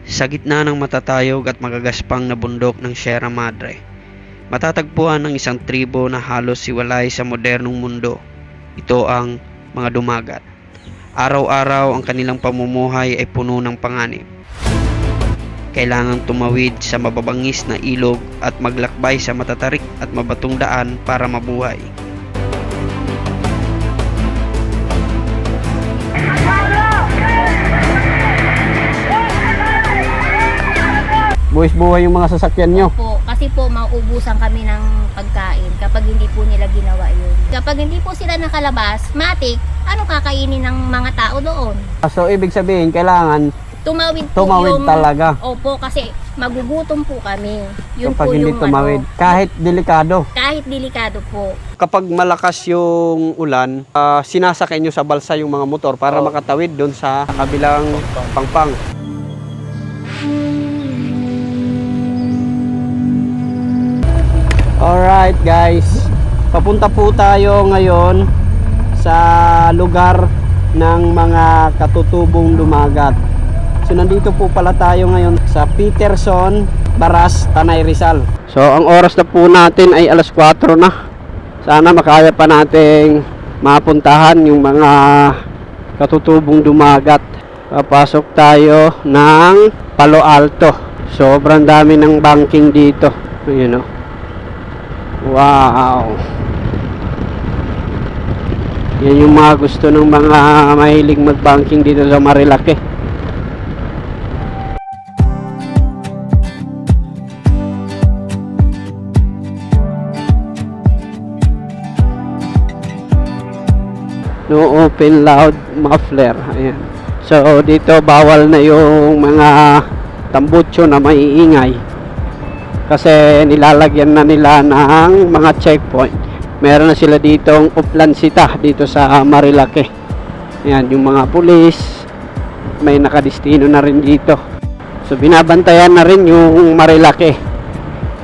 Sa gitna ng matatayog at magagaspang na bundok ng Sierra Madre, matatagpuan ang isang tribo na halos hiwalay sa modernong mundo. Ito ang mga dumagat. Araw-araw ang kanilang pamumuhay ay puno ng panganib. Kailangang tumawid sa mababangis na ilog at maglakbay sa matatarik at mabatong daan para mabuhay. Buwis buhay yung mga sasakyan nyo. Po, kasi po mauubusan kami ng pagkain kapag hindi po nila ginawa yun. Kapag hindi po sila nakalabas, matik, ano kakainin ng mga tao doon? So ibig sabihin, kailangan Tumawid po tumawid yung... talaga. Opo, kasi magugutom po kami. Yun Kapag po hindi yung tumawid, kahit delikado. kahit delikado po. Kapag malakas yung ulan, sinasakay nyo sa balsa yung mga motor para makatawid doon sa kabilang pangpang. Alright guys, papunta po tayo ngayon sa lugar ng mga katutubong dumagat. So nandito po pala tayo ngayon sa Peterson, Baras, Tanay Rizal. So ang oras na po natin ay alas 4 na. Sana makaya pa nating mapuntahan yung mga katutubong dumagat. Papasok tayo ng Palo Alto. Sobrang dami ng banking dito. Ayun o. Wow. Yan yung mga gusto ng mga mahilig mag-banking dito sa Marilake. No open loud muffler. Ayan. So dito bawal na yung mga tambutso na maiingay. Kasi nilalagyan na nila ng mga checkpoint. Meron na sila ditong uplansita dito sa Marilake. Ayan, yung mga pulis may nakadistino na rin dito. So binabantayan na rin yung Marilake.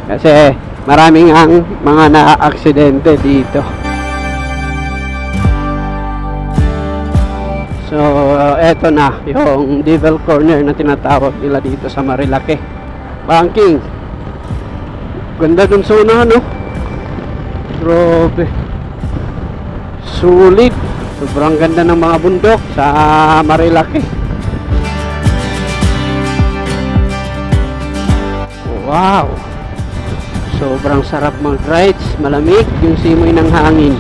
Kasi maraming ang mga na-aksidente dito. So eto na yung Devil Corner na tinatawag nila dito sa Marilake. Banking. Ganda dun sa unahan, no? Grabe. Sulit. Sobrang ganda ng mga bundok sa Marilake. Wow. Sobrang sarap mag-rides. Malamig yung simoy ng hangin.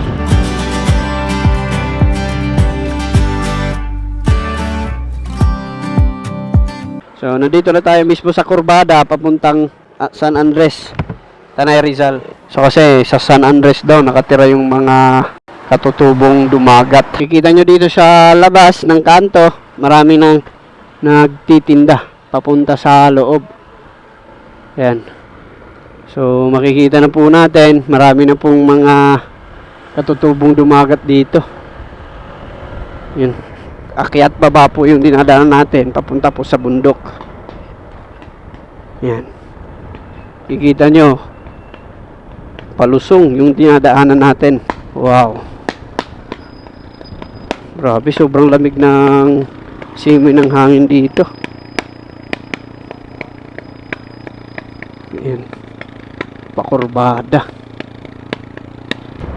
So, nandito na tayo mismo sa kurbada papuntang San Andres, Tanay Rizal. So kasi sa San Andres daw nakatira yung mga katutubong dumagat. Kikita nyo dito sa labas ng kanto, marami nang nagtitinda papunta sa loob. Ayan. So makikita na po natin, marami na pong mga katutubong dumagat dito. Yun. Akyat baba po yung dinadaanan natin papunta po sa bundok. Yan. Kikita nyo, palusong yung dinadaanan natin. Wow. Grabe, sobrang lamig ng simoy ng hangin dito. Yan. Pakurbada.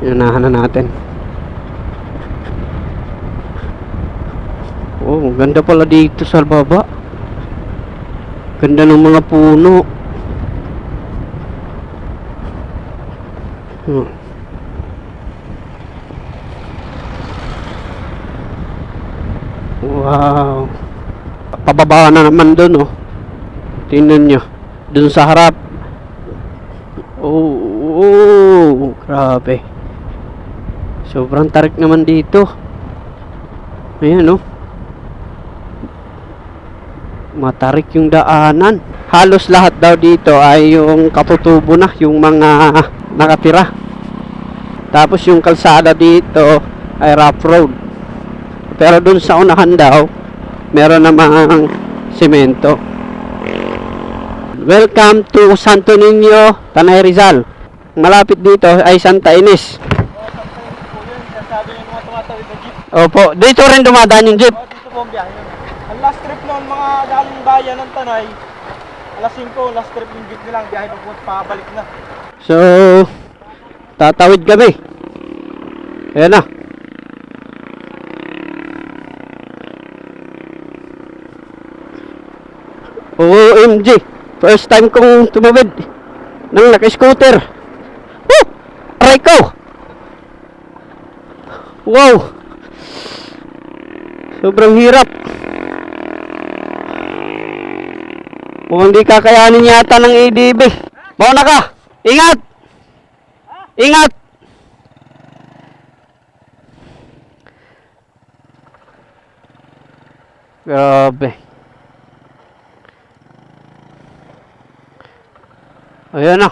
Inunahan na natin. Oh, ganda pala dito sa baba. Ganda ng mga puno. Wow. Pababa na naman doon, oh. Tingnan nyo. Doon sa harap. Oh, grabe. Sobrang tarik naman dito. Ayan, oh. Matarik yung daanan. Halos lahat daw dito ay yung katutubo na, yung mga nakatira. Tapos yung kalsada dito ay rough road. Pero dun sa unahan daw, meron namang semento. Welcome to Santo Niño, Tanay Rizal. Malapit dito ay Santa Ines. Sabi yung mga tumatawid na jeep. Opo, dito rin dumadaan yung jeep. Dito po ang biyahe. Ang last trip noon mga galing bayan ng Tanay, alas 5, last trip yung jeep nilang biyahe pabalik na. So, tatawid kami. Ayan na. OMG. First time kong tumawid ng naka-scooter. Woo! Aray ko! Wow! Sobrang hirap. Mukhang di kakayanin yata ng ADB. Mauna ka! Ingat! Ingat! Grabe. Ayan na.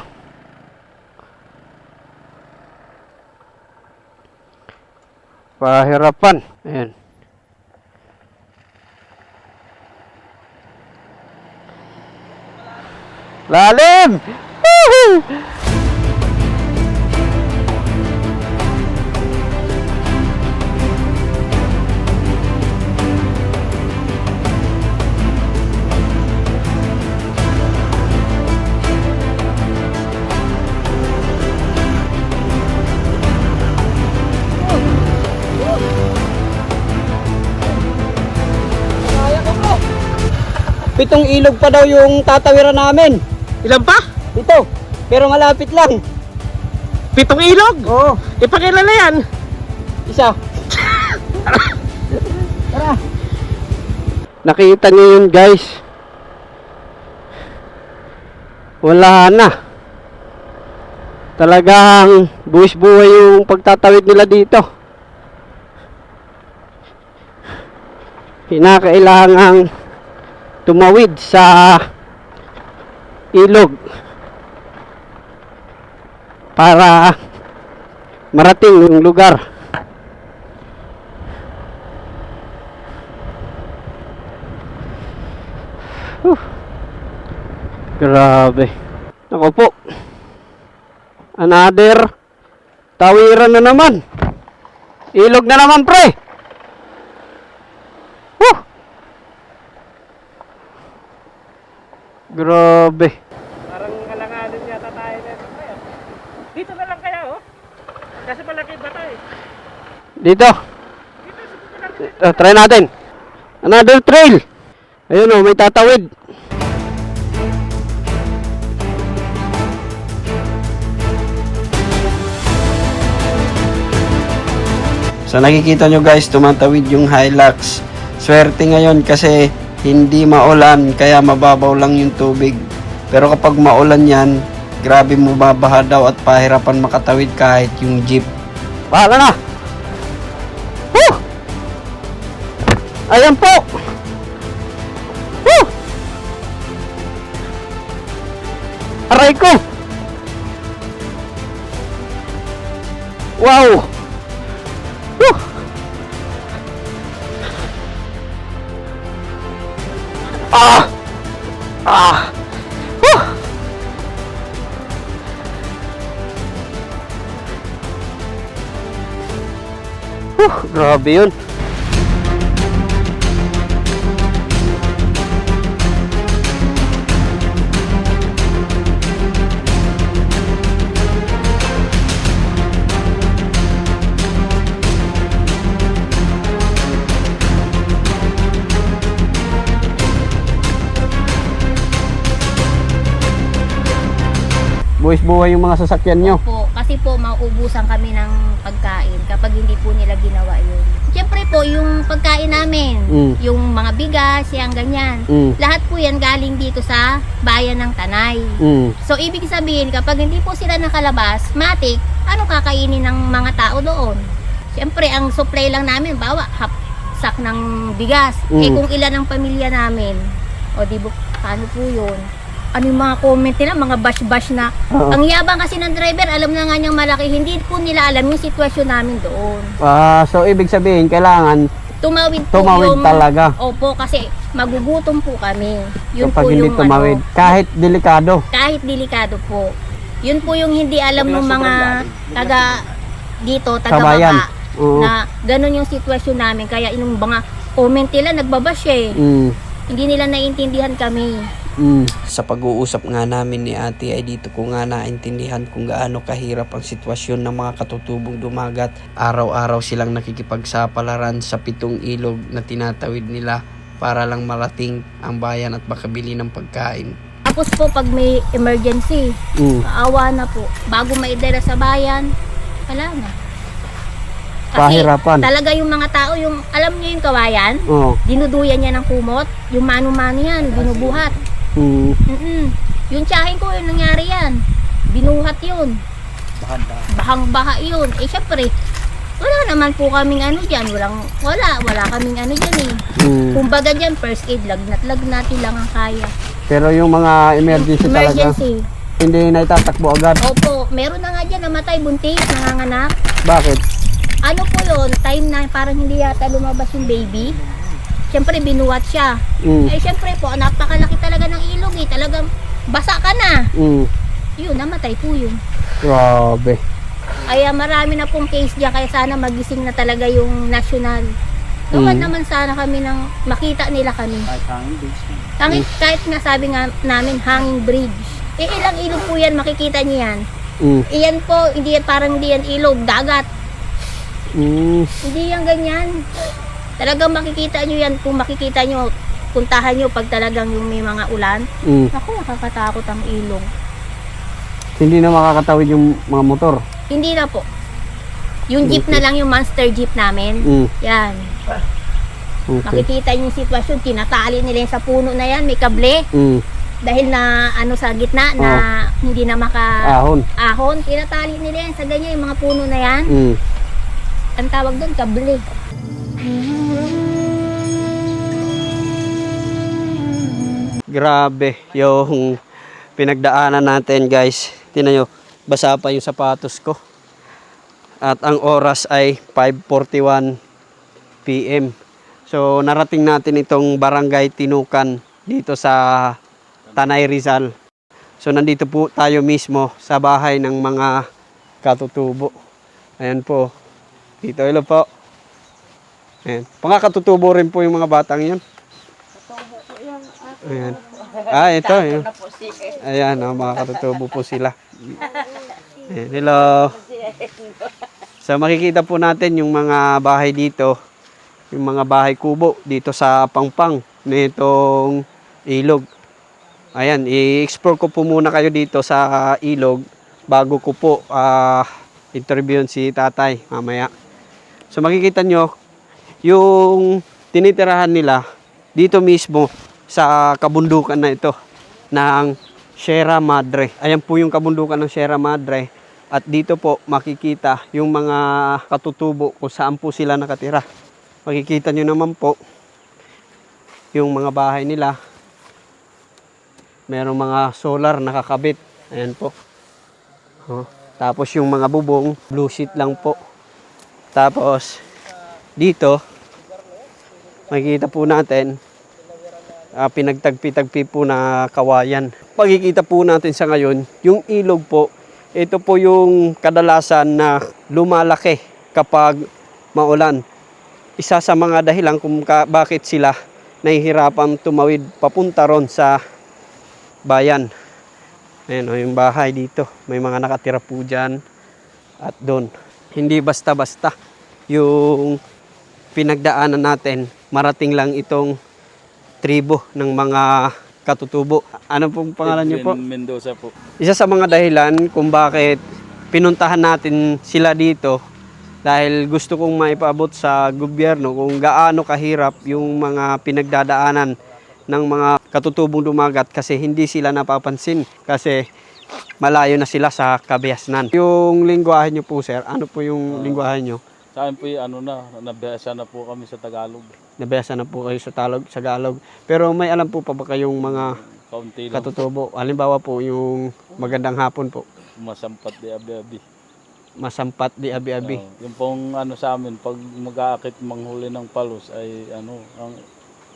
Pahirapan. Ayan. Lalim! Woohoo! Pitong ilog pa daw yung tatawiran namin. Ilan pa? Ito. Pero malapit lang. 7 ilog? Oo. Ipakilala yan. Isa. Tara. Nakita niyo yun, guys. Wala na. Talagang buwis-buhay yung pagtatawid nila dito. Kinakailangang tumawid sa ilog para marating yung lugar. Grabe. Ako po. Another tawiran na naman. Ilog na naman, pre. Woo! Grabe. Parang halanganin yata tayo na ito. Dito na lang kaya, oh. Kasi malaki ba tayo? Dito. Try natin. Another trail. Ayun oh, may tatawid. So nakikita nyo guys, tumatawid yung Hilux. Swerte ngayon kasi hindi maulan, kaya mababaw lang yung tubig. Pero kapag maulan yan, grabe mo babaha daw at pahirapan makatawid kahit yung jeep. Bahala na. Woo! Ayan po. Woo! Aray ko. Wow. Woo! Ah! Ah! Woo! Grabe yun. Buwis-buhay yung mga sasakyan nyo. Po, kasi po mauubusan kami ng pagkain kapag hindi po nila ginawa yun. Siyempre po, yung pagkain namin, yung mga bigas, yung ganyan, lahat po yan galing dito sa bayan ng Tanay. So, ibig sabihin, kapag hindi po sila nakalabas, matik, ano kakainin ng mga tao doon? Siyempre, ang supply lang namin, bawa, sak ng bigas. Eh, kung ilan ang pamilya namin, o di ba, paano po yun? Ano yung mga comment nila, mga bash-bash na. Ang yabang kasi ng driver, alam na nga niyang malaki, hindi po nila alam yung sitwasyon namin doon. So ibig sabihin, kailangan Tumawid tumawid talaga. Opo, kasi magugutom po kami. Yun Kapag po hindi yung tumawid, kahit delikado. kahit delikado po. Yun po yung hindi alam ng mga taga dito, taga Kabayan. baba, Oo. na ganun yung sitwasyon namin. Kaya yung mga comment nila, nagbabash eh. Hindi nila naiintindihan kami. Sa pag-uusap nga namin ni ate ay dito ko nga naintindihan kung gaano kahirap ang sitwasyon ng mga katutubong dumagat. Araw-araw silang nakikipagsapalaran sa 7 ilog na tinatawid nila para lang marating ang bayan at makabili ng pagkain. Tapos po pag may emergency, kaawa na po. Bago maidala sa bayan, wala na. Kasi Pahirapan. talaga yung mga tao, yung alam niyo yung kawayan, Oo. dinuduyan niya ng kumot, yung mano-mano yan, binubuhat. Yung tiyahin ko, yung nangyari yan, binuhat yun. Bahang-baha yun. Eh syempre, wala naman po kaming ano dyan, wala kaming ano dyan eh. Kumbaga dyan, first aid, lagnat-lagnati lang ang kaya. Pero yung mga emergency talaga, hindi na itatakbo agad. Opo, meron na nga dyan namatay, buntis, nanganganak. Bakit? Ano po yun, time na parang hindi yata lumabas yung baby. Siyempre, binuhat siya. Eh, siyempre po, napakalaki talaga ng ilog eh. Talagang basa ka na. Yun, namatay po yun. Grabe. Kaya marami na pong case dyan. Kaya sana magising na talaga yung national. Gawan naman sana kami ng makita nila kami. Kahit nga sabi nga namin, hanging bridge. Eh, ilang ilog po yan, makikita niyo yan. Iyan po, hindi yan, parang hindi yan ilog, dagat. Hindi yan ganyan. Talagang makikita nyo yan. Kung makikita nyo, puntahan nyo pag talagang yung may mga ulan. Ako, nakakatakot ang ilog. Hindi na makakatawid yung mga motor. Hindi na po. Yung jeep na lang, yung monster jeep namin. Yan. Okay. Makikita nyo yung sitwasyon. Tinatali nila yan sa puno na yan. May kable. Dahil na ano sa gitna na hindi na ahon. Tinatali nila yan sa ganyan yung mga puno na yan. Ang tawag doon, kable. Grabe yung pinagdaanan natin, guys. Tingnan nyo, basa pa yung sapatos ko. At ang oras ay 5:41 PM. So narating natin itong Barangay Tinukan dito sa Tanay Rizal. So nandito po tayo mismo sa bahay ng mga katutubo. Ayan po. Dito, hello po. Ayan. Pangakatutubo rin po yung mga batang yun. Ayan. Ito. Yun. Ayan, mga katutubo po sila. Ayan, hello. So makikita po natin yung mga bahay dito. Yung mga bahay kubo dito sa Pangpang nitong ilog. Ayan, i-explore ko po muna kayo dito sa ilog bago ko po interviewin si tatay mamaya. So makikita nyo, yung tinitirahan nila dito mismo sa kabundukan na ito ng Sierra Madre. Ayan po yung kabundukan ng Sierra Madre. At dito po makikita yung mga katutubo kung saan po sila nakatira. Makikita nyo naman po yung mga bahay nila. Merong mga solar nakakabit. Ayan po. Tapos yung mga bubong, blue sheet lang po. Tapos, dito, makikita po natin, pinagtagpi-tagpi po na kawayan. Makikita po natin sa ngayon, yung ilog po, ito po yung kadalasan na lumalaki kapag maulan. Isa sa mga dahilan kung bakit sila nahihirapan tumawid papunta ron sa bayan. Ayan o, yung bahay dito. May mga nakatira po dyan at doon. Hindi basta-basta yung pinagdaanan natin. Marating lang itong tribo ng mga katutubo. Ano pong pangalan niyo po? Mendoza po. Isa sa mga dahilan kung bakit pinuntahan natin sila dito dahil gusto kong maipaabot sa gobyerno kung gaano kahirap yung mga pinagdadaanan ng mga katutubong dumagat kasi hindi sila napapansin kasi malayo na sila sa kabiasnan. Yung lingwahe nyo po, sir, ano po yung lingwahe nyo? Sa akin po nabiyasa na po kami sa Tagalog. Nabiyasa na po kayo sa Tagalog. Pero may alam po pa ba kayong mga Kaunti lang. katutubo? Halimbawa po yung magandang hapon po. Masampat di abi-abi. Masampat di abi-abi. Yung pong sa amin, pag mag-aakit manghuli ng palos ay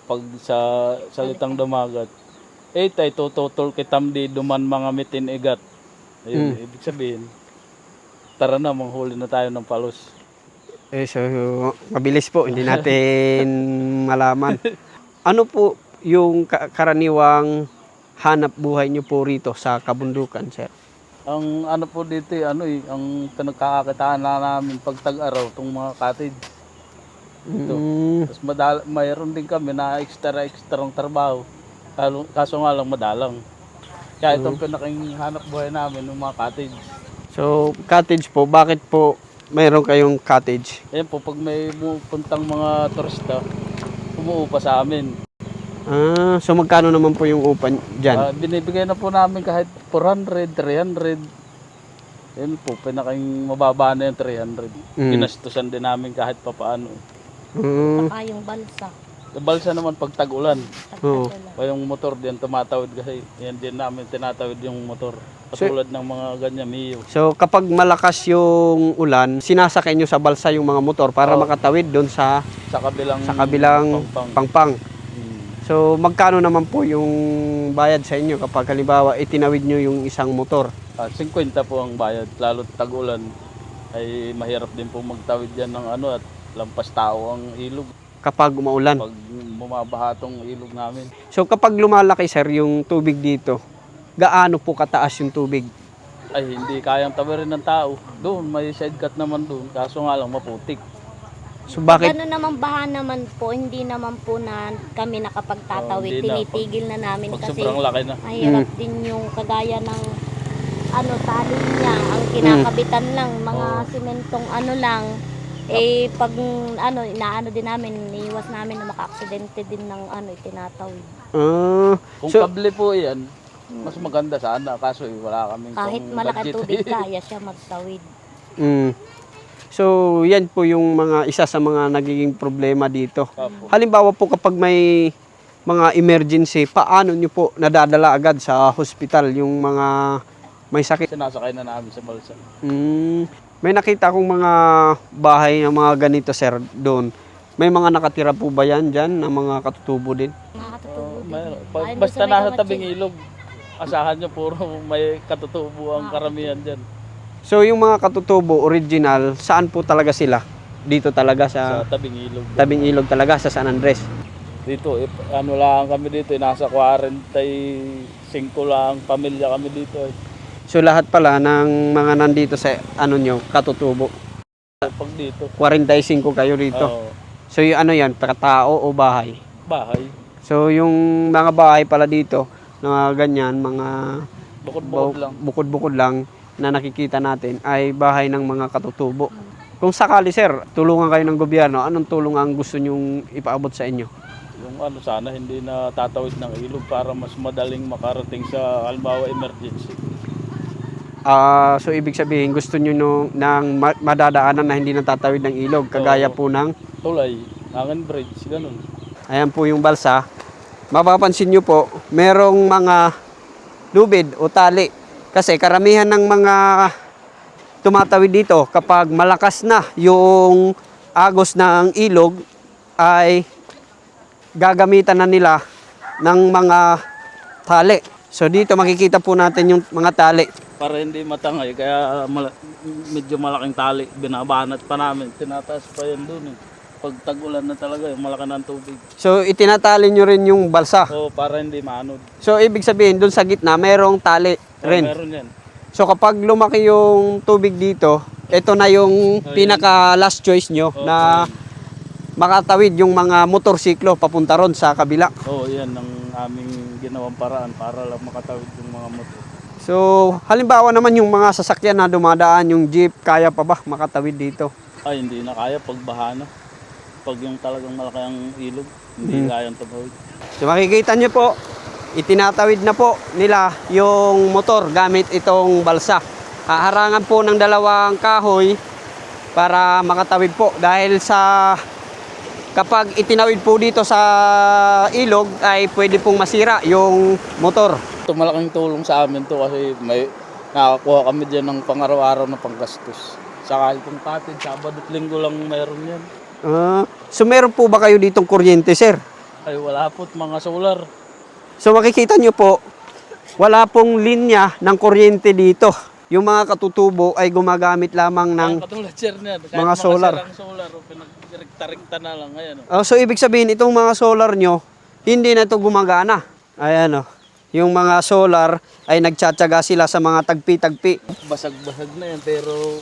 pag sa salitang dumagat, tay tututol kitam di duman mga mitin igat. Ayun, ibig sabihin, tara na, manghuli na tayo ng palos. So, mabilis po, hindi natin malaman. Ano po yung karaniwang hanap buhay nyo po rito sa kabundukan, sir? Ang ano po dito, ang pinagkakakitaan na namin pag tag-araw, itong mga cottage. Ito. Tapos mayroon din kami na extra-ng trabaho. Kaso nga lang madalang. Kaya itong pinaking hanap buhay namin, ng mga cottage. So, cottage po, bakit po mayroon kayong cottage? Ayan po, pag may puntang mga turista, umuupa sa amin. So magkano naman po yung upa dyan? Binibigay na po namin kahit 400, 300. Yan po, pinaking mababa na yung 300. Ginastusan din namin kahit papaano. Saka yung balsa. Sa balsa naman pag tag-ulan. Oo. O yung motor din tumatawid kasi yan din namin tinatawid yung motor. Katulad ng mga ganyan, Mio. So kapag malakas yung ulan, sinasakay nyo sa balsa yung mga motor para makatawid doon sa kabilang pangpang. So magkano naman po yung bayad sa inyo kapag halimbawa itinawid nyo yung isang motor? 50 po ang bayad, lalo tag-ulan ay mahirap din po magtawid yan ng at lampas tao ang ilog. Kapag umaulan. Pag bumabaha tong ilog namin. So kapag lumalaki, sir, yung tubig dito, gaano po kataas yung tubig? Ay hindi kayang tawirin ng tao. Doon may side cut naman doon, kaso nga lang maputik. So bakit? Ano naman baha naman po, hindi naman po na kami nakapagtatawid. Hindi na. Tinitigil na namin Pag kasi sobrang laki na. mahirap din yung kagaya ng tali niya. Ang kinakabitan lang, mga simentong lang. Pag inaano din namin, iniiwas namin na maka-aksidente din ng itinatawid. Kung So- kable po yan, mas maganda sana. Kaso wala kaming Kahit pang malaki budget. tubig, kaya siya magtawid. So yan po yung isa sa mga nagiging problema dito. Opo. Halimbawa po kapag may mga emergency, paano nyo po nadadala agad sa hospital yung mga may sakit? Sinasakay na namin sa balsa. May nakita akong mga bahay ng mga ganito, sir, doon. May mga nakatira po ba yan dyan, ng mga katutubo din? Nakakatutubo din. Mayroon. Ay, doon Basta sa may nasa kamatsin. tabing ilog, asahan nyo puro may katutubo ang karamihan dyan. So yung mga katutubo, original, saan po talaga sila? Dito talaga Sa sa tabing ilog. tabing ilog talaga, sa San Andres. Dito, lang kami dito, nasa 45 lang pamilya kami dito. So lahat pala ng mga nandito sa nyo, katutubo. Pag dito, 45 kayo dito. So yung yan, tao o bahay? bahay. So yung mga bahay pala dito, na ganyan, mga Bukod-bukod lang. bukod-bukod lang na nakikita natin ay bahay ng mga katutubo. Kung sakali, sir, tulungan kayo ng gobyerno, anong tulong ang gusto nyong ipaabot sa inyo? Yung sana hindi na tatawid ng ilog para mas madaling makarating sa halimbawa emergency. So ibig sabihin, gusto nyo ng madadaanan na hindi natatawid ng ilog, kagaya Oo. po ng, Tulay, Nangan Bridge, ganun. ayan po yung balsa. Mapapansin nyo po, merong mga lubid o tali. Kasi karamihan ng mga tumatawid dito, kapag malakas na yung agos ng ilog, ay gagamitan na nila ng mga tali. So dito makikita po natin yung mga tali. Para hindi matangay, kaya medyo malaking tali, binabanat pa namin, tinataas pa yan dun. Pag tag-ulan na talaga, yung malaki ng tubig. So itinatali nyo rin yung balsa. O para hindi maanod. So ibig sabihin, dun sa gitna, merong tali rin. Meron yan. So kapag lumaki yung tubig dito, ito na yung pinaka last choice nyo na makatawid yung mga motorsiklo papunta ron sa kabila. Oo, yan ang aming ginawang paraan para lang makatawid yung mga motor. So halimbawa naman yung mga sasakyan na dumadaan, yung jeep, kaya pa ba makatawid dito? Ay, hindi na kaya pag baha na. Pag yung talagang malaki ang ilog, hindi kayang tumawid. So makikita nyo po, itinatawid na po nila yung motor gamit itong balsa. Haharangan po ng dalawang kahoy para makatawid po dahil sa kapag itinawid po dito sa ilog ay pwede pong masira yung motor. Ito malaking tulong sa amin to kasi may nakakuha kami dyan ng pang-araw-araw na panggastos. Saka itong cottage, Sabado at Linggo lang meron yan. So meron po ba kayo ditong kuryente, sir? Ay wala po, mga solar. So makikita nyo po, wala pong linya ng kuryente dito. Yung mga katutubo ay gumagamit lamang ng... Katulad sir niyan, kahit mga solar. sirang solar, pinagrekta-rekta na lang ngayon. So ibig sabihin, itong mga solar nyo, hindi na ito gumagana. Ayan o. Yung mga solar ay nagtsatsaga sila sa mga tagpi-tagpi. Basag-basag na yan pero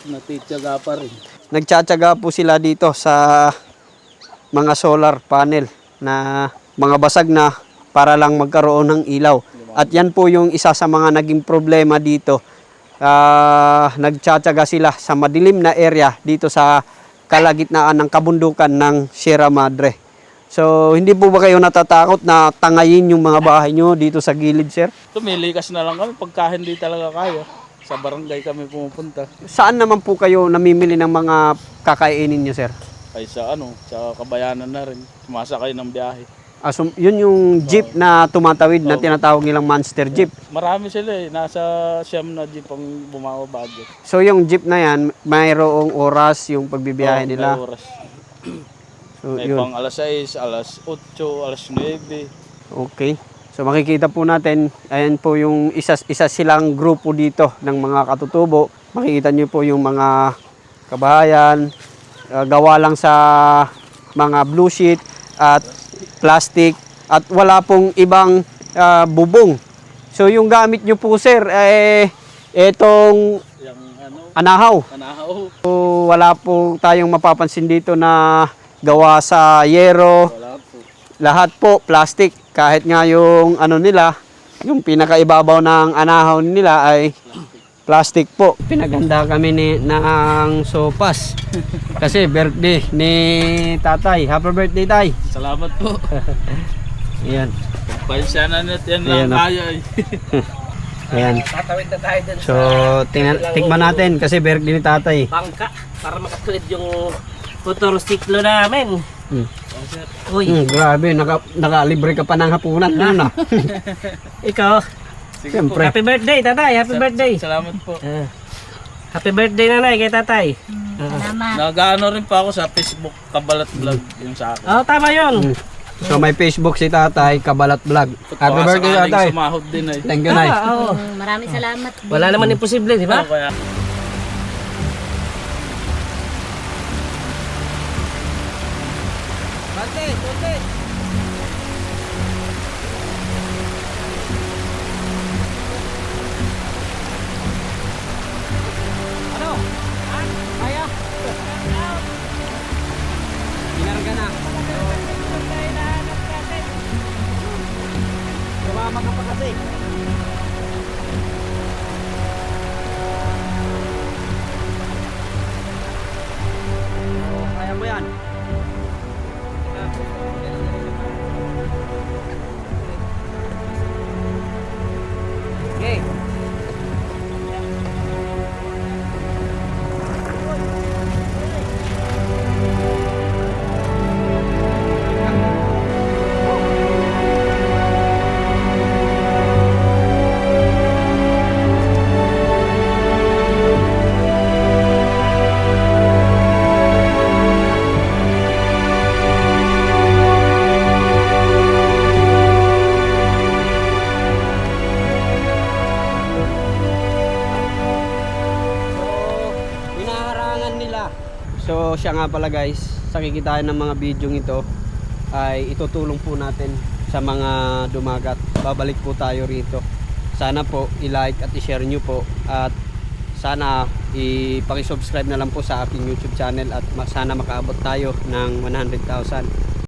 natityaga pa rin. Nagtsatsaga po sila dito sa mga solar panel na mga basag na para lang magkaroon ng ilaw. At yan po yung isa sa mga naging problema dito. Nagtsatsaga sila sa madilim na area dito sa kalagitnaan ng kabundukan ng Sierra Madre. So, hindi po ba kayo natatakot na tangayin yung mga bahay nyo dito sa gilid, sir? Tumilikas na lang kami pagka hindi talaga kaya. Sa barangay kami pumupunta. Saan naman po kayo namimili ng mga kakainin nyo, sir? Ay sa kabayanan na rin. Sumasakay ng biyahe. So, yun yung jeep na tumatawid na tinatawag nilang monster jeep. Marami sila eh. Nasa siyam na jeep ang bumababa dyan. So, yung jeep na yan, mayroong oras yung pagbibiyahe nila. May oras. So, May yun. pang alas 6, alas 8, alas 9. Okay. So makikita po natin, ayan po yung isa silang grupo dito ng mga katutubo. Makikita niyo po yung mga kabahayan, gawa lang sa mga blue sheet at plastic at wala pong ibang bubong. So yung gamit niyo po, sir, etong Yung anahaw. anahaw. So wala po tayong mapapansin dito na gawa sa yero. Wala po. Lahat po plastic. Kahit nga yung ano nila, yung pinakaibabaw ng anahaw nila ay plastic po. Pinaganda kami ng sopas. Kasi birthday ni tatay. Happy birthday, tay. Salamat po. Ayan. Pansya na natin Ayan, lang kaya eh. Ayan. Tatawid na tayo dun So, tikman natin kasi birthday ni tatay. bangka para makatulid yung motorsiklo namin. Uy, Grabe, nakalibre ka pa ng hapunan. Ano na? ikaw. Siyempre. Happy birthday, tatay. Happy birthday. Salamat po. Happy birthday, nanay, kay tatay. Salamat. Nag-ano rin pa ako sa Facebook, Kabalat Vlog, yung sa akin. Oh, tama yun. So, may Facebook si tatay, Kabalat Vlog. Happy Baka birthday, sakaling tatay. sumahod din eh. Thank you, Nay. Oo. Maraming salamat. Wala naman imposible, di ba? Kaya Inarga na. Sumama ka pa kasi. Kaya mo yan. Okay. So siya nga pala guys, sa kikitain ng mga video ito ay itutulong po natin sa mga dumagat. Babalik po tayo rito. Sana po i-like at i-share nyo po at sana i-paki-subscribe na lang po sa aking YouTube channel at sana makaabot tayo ng 100,000.